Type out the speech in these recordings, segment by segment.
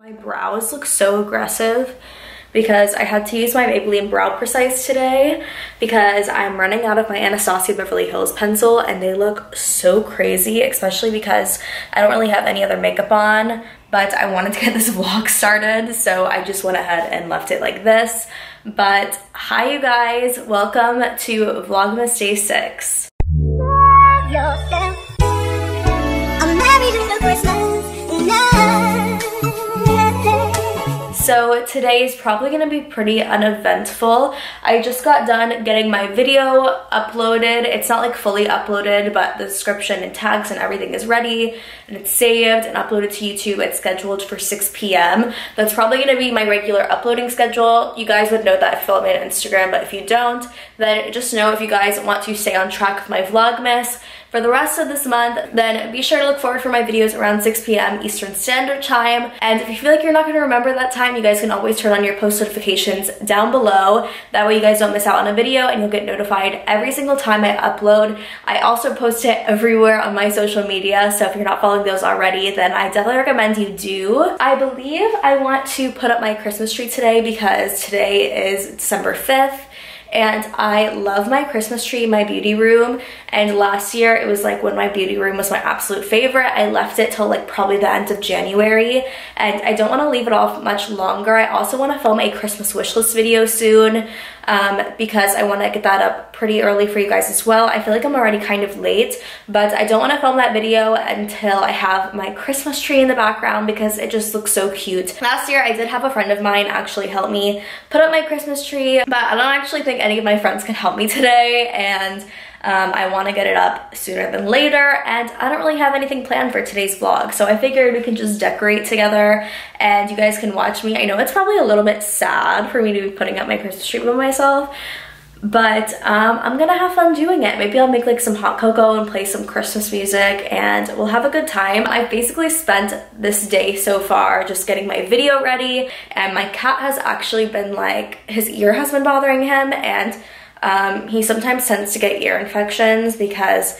My brows look so aggressive because I had to use my Maybelline Brow Precise today because I'm running out of my Anastasia Beverly Hills pencil and they look so crazy, especially because I don't really have any other makeup on, but I wanted to get this vlog started, so I just went ahead and left it like this. But hi you guys, welcome to Vlogmas Day 6. So today is probably gonna be pretty uneventful. I just got done getting my video uploaded. It's not like fully uploaded, but the description and tags and everything is ready and it's saved and uploaded to YouTube. It's scheduled for 6 p.m. That's probably gonna be my regular uploading schedule. You guys would know that if you follow me on Instagram, but if you don't, then just know if you guys want to stay on track with my Vlogmas for the rest of this month, then be sure to look forward for my videos around 6 p.m. Eastern Standard Time. And if you feel like you're not gonna remember that time, you guys can always turn on your post notifications down below. That way you guys don't miss out on a video and you'll get notified every single time I upload. I also post it everywhere on my social media, so if you're not following those already, then I definitely recommend you do. I believe I want to put up my Christmas tree today because today is December 5th. And I love my Christmas tree in my beauty room, and last year it was like when my beauty room was my absolute favorite. I left it till like probably the end of January, and I don't want to leave it off much longer. I also want to film a Christmas wishlist video soon because I want to get that up pretty early for you guys as well. I feel like I'm already kind of late, but I don't want to film that video until I have my Christmas tree in the background because it just looks so cute. Last year I did have a friend of mine actually help me put up my Christmas tree, but I don't actually think any of my friends can help me today, and I want to get it up sooner than later, and I don't really have anything planned for today's vlog, so I figured we can just decorate together and you guys can watch me. I know it's probably a little bit sad for me to be putting up my Christmas tree by myself, but I'm gonna have fun doing it. Maybe I'll make like some hot cocoa and play some Christmas music and we'll have a good time. I've basically spent this day so far just getting my video ready, and my cat has actually been like, his ear has been bothering him, and he sometimes tends to get ear infections because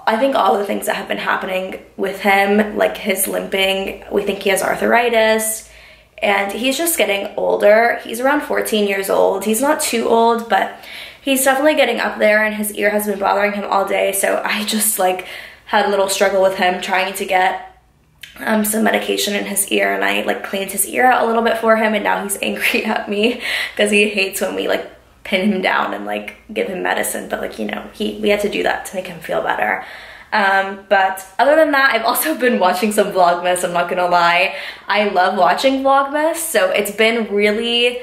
I think all the things that have been happening with him, like his limping, we think he has arthritis, and he's just getting older. He's around 14 years old. He's not too old, but he's definitely getting up there, and his ear has been bothering him all day, so I just like had a little struggle with him trying to get some medication in his ear, and I like cleaned his ear out a little bit for him, and now he's angry at me because he hates when we like pin him down and like give him medicine, but like, you know, we had to do that to make him feel better. But other than that, I've also been watching some Vlogmas. I'm not gonna lie, I love watching Vlogmas, so it's been really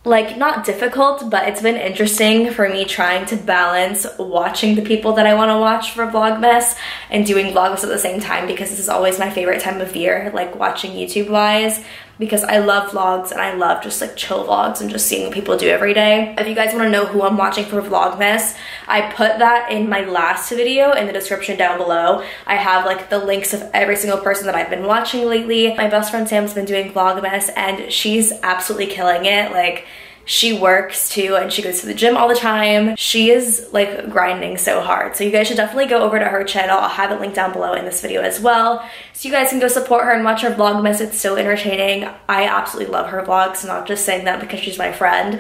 like not difficult, but it's been interesting for me trying to balance watching the people that I want to watch for Vlogmas and doing Vlogmas at the same time, because this is always my favorite time of year, like watching YouTube wise, because I love vlogs and I love just like chill vlogs and just seeing what people do every day. If you guys want to know who I'm watching for Vlogmas, I put that in my last video in the description down below. I have like the links of every single person that I've been watching lately. My best friend Sam's been doing Vlogmas and she's absolutely killing it. Like, she works too and she goes to the gym all the time. She is like grinding so hard. So you guys should definitely go over to her channel. I'll have it linked down below in this video as well, so you guys can go support her and watch her Vlogmas. It's so entertaining. I absolutely love her vlogs, not just saying that because she's my friend.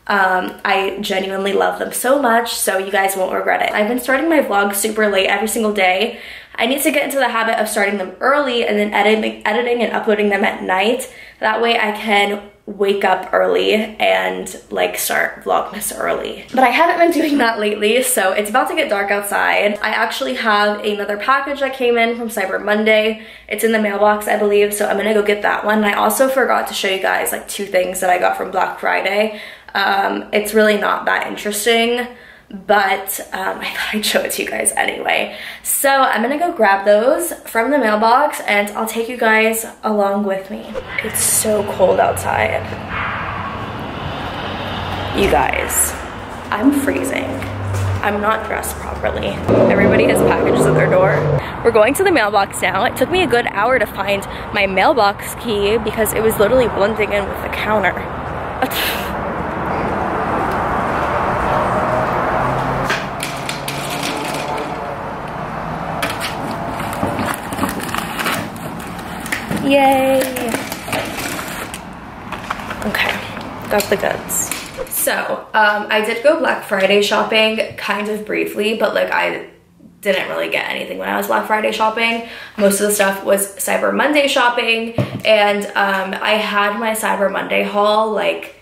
I genuinely love them so much, so you guys won't regret it. I've been starting my vlogs super late every single day. I need to get into the habit of starting them early and then editing and uploading them at night. That way I can wake up early and like start Vlogmas early. But I haven't been doing that lately, so it's about to get dark outside. I actually have another package that came in from Cyber Monday. It's in the mailbox, I believe, so I'm gonna go get that one. And I also forgot to show you guys like 2 things that I got from Black Friday. It's really not that interesting, but I thought I'd show it to you guys anyway. So I'm gonna go grab those from the mailbox and I'll take you guys along with me. It's so cold outside. You guys, I'm freezing. I'm not dressed properly. Everybody has packages at their door. We're going to the mailbox now. It took me a good hour to find my mailbox key because it was literally blending in with the counter. Yay! got the goods. So, I did go Black Friday shopping kind of briefly, but like I didn't really get anything when I was Black Friday shopping. Most of the stuff was Cyber Monday shopping, and I had my Cyber Monday haul like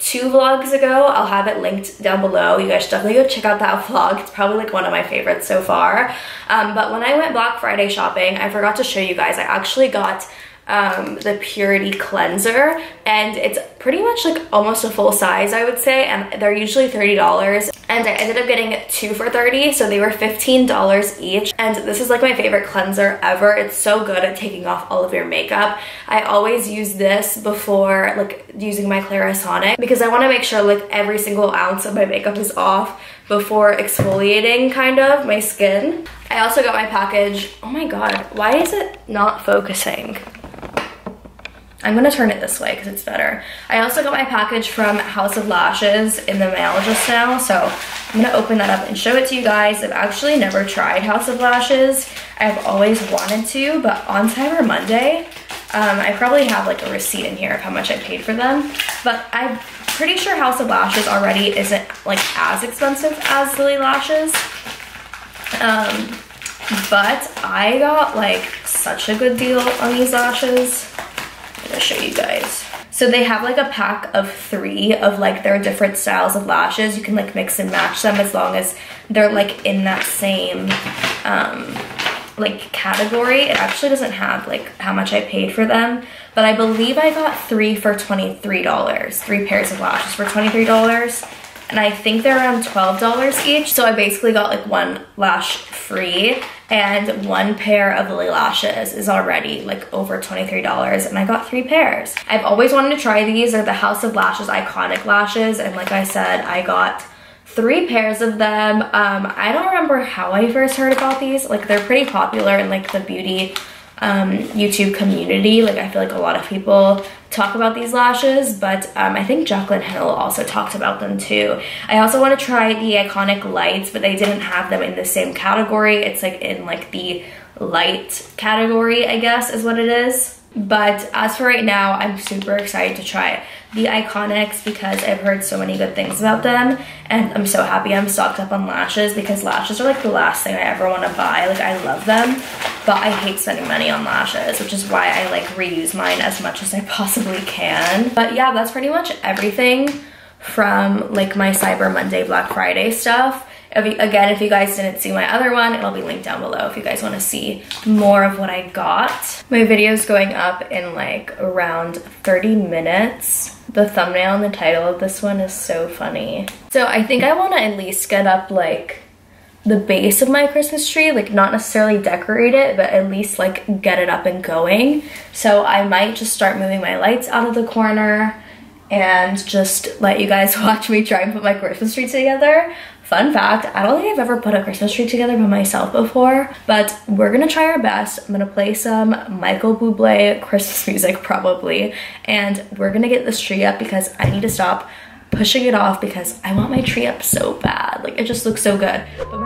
2 vlogs ago. I'll have it linked down below. You guys should definitely go check out that vlog. It's probably like one of my favorites so far. But when I went Black Friday shopping, I forgot to show you guys, I actually got the Purity Cleanser, and it's pretty much like almost a full size, I would say, and they're usually $30, and I ended up getting 2 for $30, so they were $15 each. And this is like my favorite cleanser ever. It's so good at taking off all of your makeup. I always use this before like using my Clarisonic because I want to make sure like every single ounce of my makeup is off before exfoliating kind of my skin. I also got my package. Oh my god, why is it not focusing? I'm gonna turn it this way because it's better. I also got my package from House of Lashes in the mail just now, so I'm gonna open that up and show it to you guys. I've actually never tried House of Lashes. I've always wanted to, but on Cyber Monday, I probably have like a receipt in here of how much I paid for them, but I'm pretty sure House of Lashes already isn't like as expensive as Lily Lashes. But I got like such a good deal on these lashes. I'm gonna show you guys. So they have like a pack of 3 of like their different styles of lashes. You can like mix and match them as long as they're like in that same like category. It actually doesn't have like how much I paid for them, but I believe I got 3 for $23. 3 pairs of lashes for $23. And I think they're around $12 each. So I basically got like 1 lash free, and 1 pair of Lily lashes is already like over $23, and I got 3 pairs. I've always wanted to try these. They're the House of Lashes Iconic Lashes, and like I said, I got 3 pairs of them. I don't remember how I first heard about these. Like they're pretty popular in like the beauty YouTube community. Like I feel like a lot of people talk about these lashes, but I think Jaclyn Hill also talked about them too. I also want to try the Iconic Lights, but they didn't have them in the same category. It's like in like the light category, I guess is what it is. But as for right now, I'm super excited to try the Iconics because I've heard so many good things about them, and I'm so happy I'm stocked up on lashes because lashes are like the last thing I ever want to buy. Like I love them, but I hate spending money on lashes, which is why I like reuse mine as much as I possibly can. But yeah, that's pretty much everything from like my Cyber Monday Black Friday stuff. Again, if you guys didn't see my other one, it'll be linked down below if you guys want to see more of what I got. My video's going up in like around 30 minutes. The thumbnail and the title of this one is so funny. So I think I want to at least get up like the base of my Christmas tree, like not necessarily decorate it, but at least like get it up and going. So I might just start moving my lights out of the corner and just let you guys watch me try and put my Christmas tree together. Fun fact, I don't think I've ever put a Christmas tree together by myself before, but we're gonna try our best. I'm gonna play some Michael Bublé Christmas music probably, and we're gonna get this tree up because I need to stop pushing it off because I want my tree up so bad. Like it just looks so good. But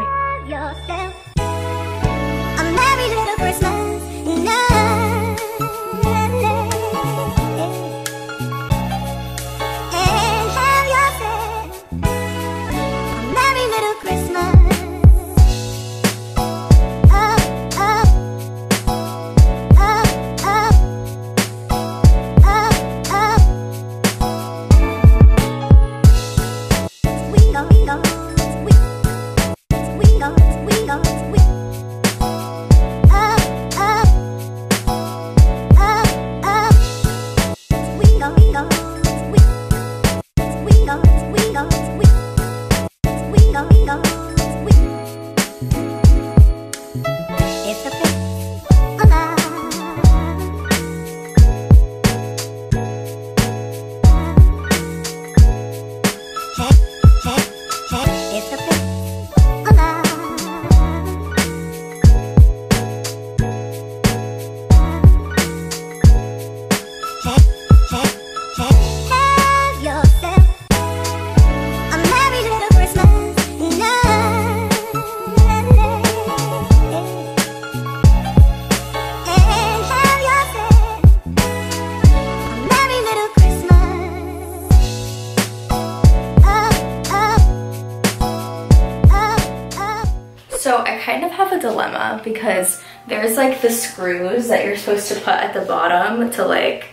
kind of have a dilemma because there's like the screws that you're supposed to put at the bottom to like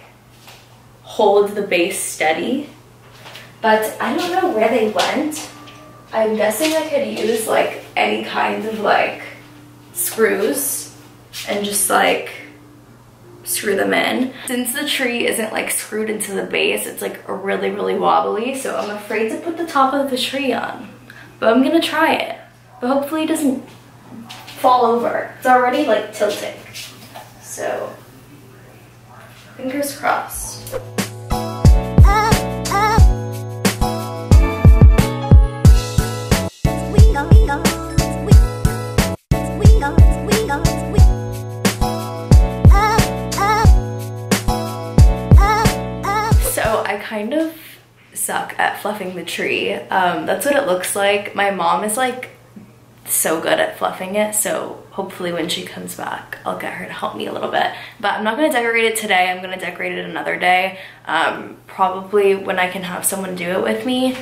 hold the base steady, but I don't know where they went. I'm guessing I could use like any kind of like screws and just like screw them in. Since the tree isn't like screwed into the base, it's like really wobbly, so I'm afraid to put the top of the tree on, but I'm gonna try it. But hopefully it doesn't fall over. It's already like tilting, so fingers crossed. So I kind of suck at fluffing the tree. That's what it looks like. My mom is like so good at fluffing it, so hopefully when she comes back I'll get her to help me a little bit. But I'm not gonna decorate it today. I'm gonna decorate it another day, probably when I can have someone do it with me,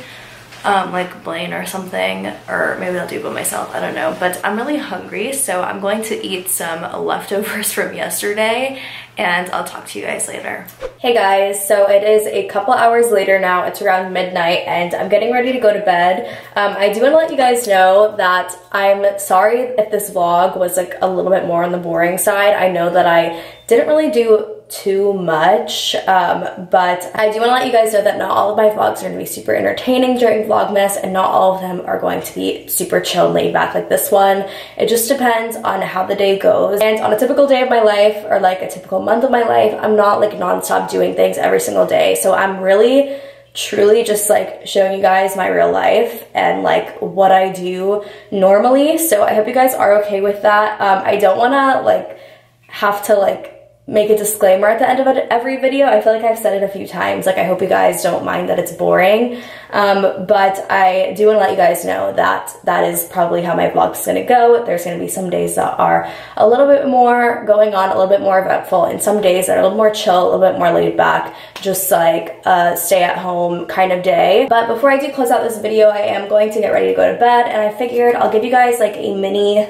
like Blaine or something, or maybe I'll do it by myself, I don't know. But I'm really hungry, so I'm going to eat some leftovers from yesterday, and I'll talk to you guys later. Hey guys, so it is a couple hours later now. It's around midnight and I'm getting ready to go to bed. I do want to let you guys know that I'm sorry if this vlog was like a little bit more on the boring side. I know that I didn't really do too much, but I do want to let you guys know that not all of my vlogs are going to be super entertaining during Vlogmas, and not all of them are going to be super chill and laid back like this one. It just depends on how the day goes, and on a typical day of my life, or like a typical month of my life, I'm not like non-stop doing things every single day, so I'm really truly just like showing you guys my real life and like what I do normally. So I hope you guys are okay with that. I don't want to like have to like make a disclaimer at the end of every video. I feel like I've said it a few times. Like, I hope you guys don't mind that it's boring. But I do want to let you guys know that that is probably how my vlog's going to go. There's going to be some days that are a little bit more going on, a little bit more eventful, and some days that are a little more chill, a little bit more laid back, just like a stay at home kind of day. But before I do close out this video, I am going to get ready to go to bed, and I figured I'll give you guys like a mini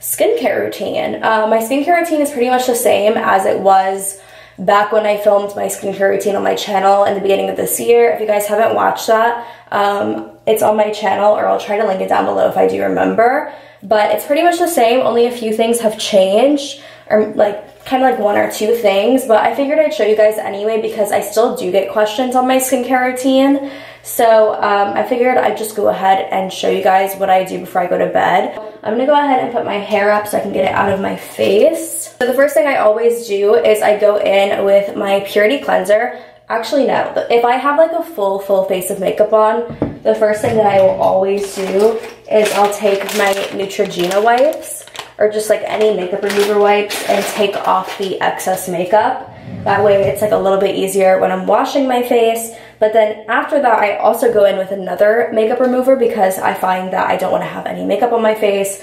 skincare routine. My skincare routine is pretty much the same as it was back when I filmed my skincare routine on my channel in the beginning of this year. If you guys haven't watched that, it's on my channel, or I'll try to link it down below if I do remember. But it's pretty much the same, only a few things have changed, or like kind of like one or two things, but I figured I'd show you guys anyway because I still do get questions on my skincare routine. So I figured I'd just go ahead and show you guys what I do before I go to bed. I'm gonna go ahead and put my hair up so I can get it out of my face. So the first thing I always do is I go in with my Purity Cleanser. Actually, no, if I have like a full face of makeup on, the first thing that I will always do is I'll take my Neutrogena wipes, or just like any makeup remover wipes, and take off the excess makeup. That way it's like a little bit easier when I'm washing my face. But then after that, I also go in with another makeup remover because I find that I don't want to have any makeup on my face,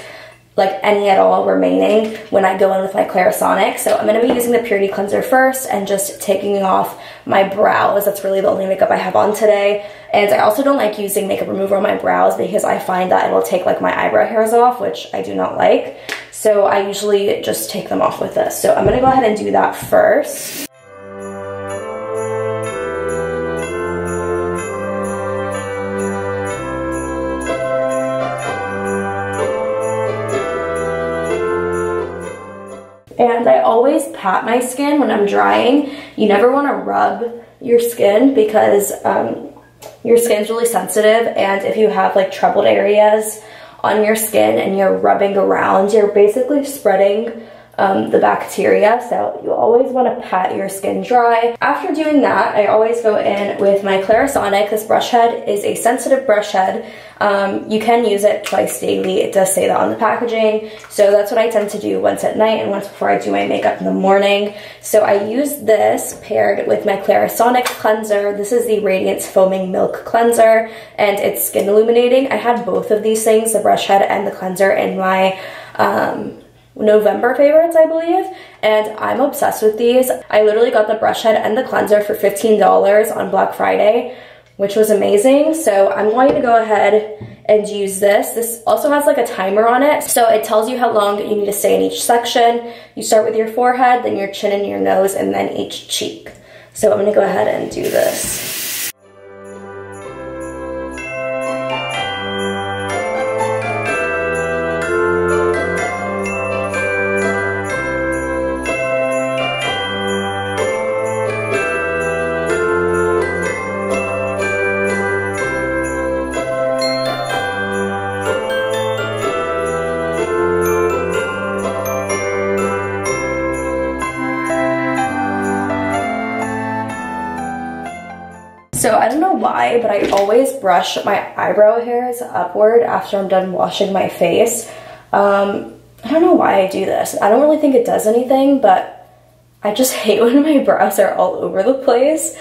like any at all remaining, when I go in with my Clarisonic. So I'm going to be using the Purity Cleanser first and just taking off my brows. That's really the only makeup I have on today. And I also don't like using makeup remover on my brows because I find that it'll take like my eyebrow hairs off, which I do not like. So I usually just take them off with this. So I'm going to go ahead and do that first. And I always pat my skin when I'm drying. You never want to rub your skin because your skin's really sensitive, and if you have like troubled areas on your skin and you're rubbing around, you're basically spreading the bacteria. So you always want to pat your skin dry. After doing that, I always go in with my Clarisonic. This brush head is a sensitive brush head. You can use it twice daily. It does say that on the packaging. So that's what I tend to do once at night and once before I do my makeup in the morning. So I use this paired with my Clarisonic cleanser. This is the Radiance Foaming Milk Cleanser, and it's skin illuminating. I had both of these things, the brush head and the cleanser, in my November favorites, I believe, and I'm obsessed with these. I literally got the brush head and the cleanser for $15 on Black Friday, which was amazing. So I'm going to go ahead and use this. This also has like a timer on it, so it tells you how long you need to stay in each section. You start with your forehead, then your chin and your nose, and then each cheek. So I'm gonna go ahead and do this. So I don't know why, but I always brush my eyebrow hairs upward after I'm done washing my face. I don't know why I do this. I don't really think it does anything, but I just hate when my brows are all over the place.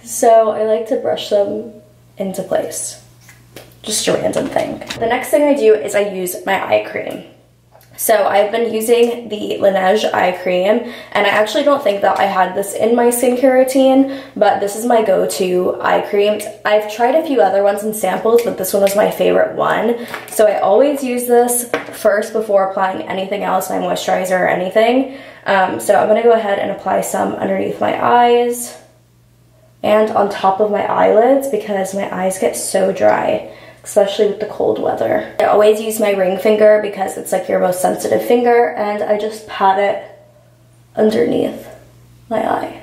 So I like to brush them into place. Just a random thing. The next thing I do is I use my eye cream. So I've been using the Laneige eye cream, and I actually don't think that I had this in my skincare routine, but this is my go-to eye cream. I've tried a few other ones in samples, but this one was my favorite one. So I always use this first before applying anything else, my moisturizer or anything. So I'm gonna go ahead and apply some underneath my eyes and on top of my eyelids because my eyes get so dry, especially with the cold weather. I always use my ring finger because it's like your most sensitive finger, and I just pat it underneath my eye.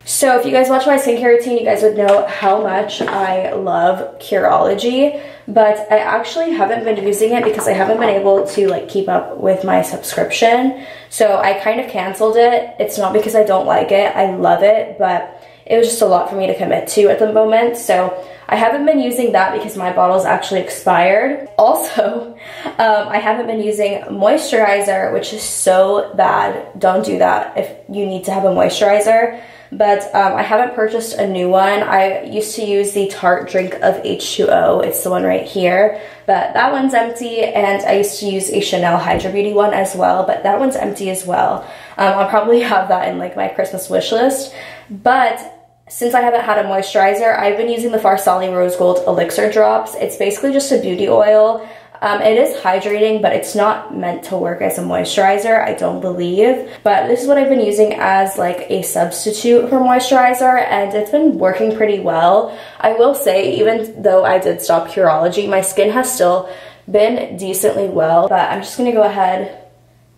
So if you guys watch my skincare routine, you guys would know how much I love Curology, but I actually haven't been using it because I haven't been able to like keep up with my subscription. So I kind of canceled it. It's not because I don't like it. I love it, but it was just a lot for me to commit to at the moment. So I haven't been using that because my bottle's actually expired. Also, I haven't been using moisturizer, which is so bad. Don't do that if you need to have a moisturizer. But I haven't purchased a new one. I used to use the Tarte Drink of H2O. It's the one right here, but that one's empty. And I used to use a Chanel Hydra Beauty one as well, but that one's empty as well. I'll probably have that in like my Christmas wish list. But since I haven't had a moisturizer, I've been using the Farsali Rose Gold Elixir Drops. It's basically just a beauty oil. It is hydrating, but it's not meant to work as a moisturizer, I don't believe. But this is what I've been using as like a substitute for moisturizer, and it's been working pretty well. I will say, even though I did stop Curology, my skin has still been decently well. But I'm just gonna go ahead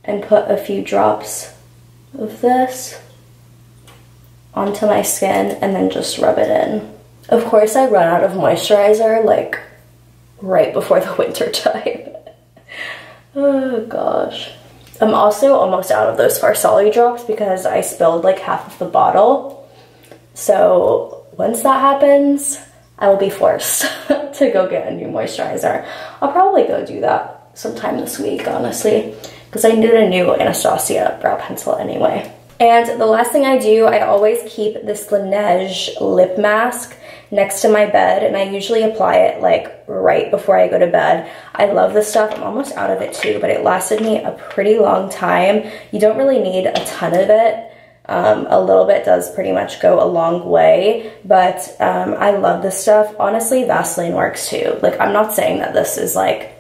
and put a few drops of this onto my skin and then just rub it in. Of course, I run out of moisturizer like right before the winter time. Oh gosh. I'm also almost out of those Farsali drops because I spilled like half of the bottle. So once that happens, I will be forced to go get a new moisturizer. I'll probably go do that sometime this week, honestly, because I need a new Anastasia brow pencil anyway. And the last thing I do, I always keep this Laneige lip mask next to my bed, and I usually apply it like right before I go to bed. I love this stuff. I'm almost out of it too, but it lasted me a pretty long time. You don't really need a ton of it. A little bit does pretty much go a long way, but I love this stuff. Honestly, Vaseline works too. Like, I'm not saying that this is like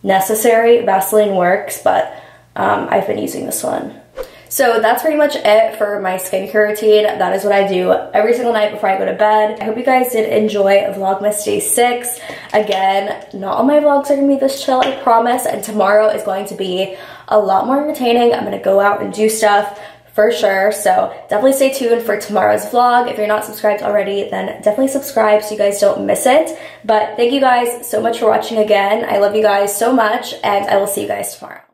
necessary. Vaseline works, but I've been using this one. So that's pretty much it for my skincare routine. That is what I do every single night before I go to bed. I hope you guys did enjoy Vlogmas Day 6. Again, not all my vlogs are gonna be this chill, I promise, and tomorrow is going to be a lot more entertaining. I'm gonna go out and do stuff for sure, so definitely stay tuned for tomorrow's vlog. If you're not subscribed already, then definitely subscribe so you guys don't miss it. But thank you guys so much for watching again. I love you guys so much, and I will see you guys tomorrow.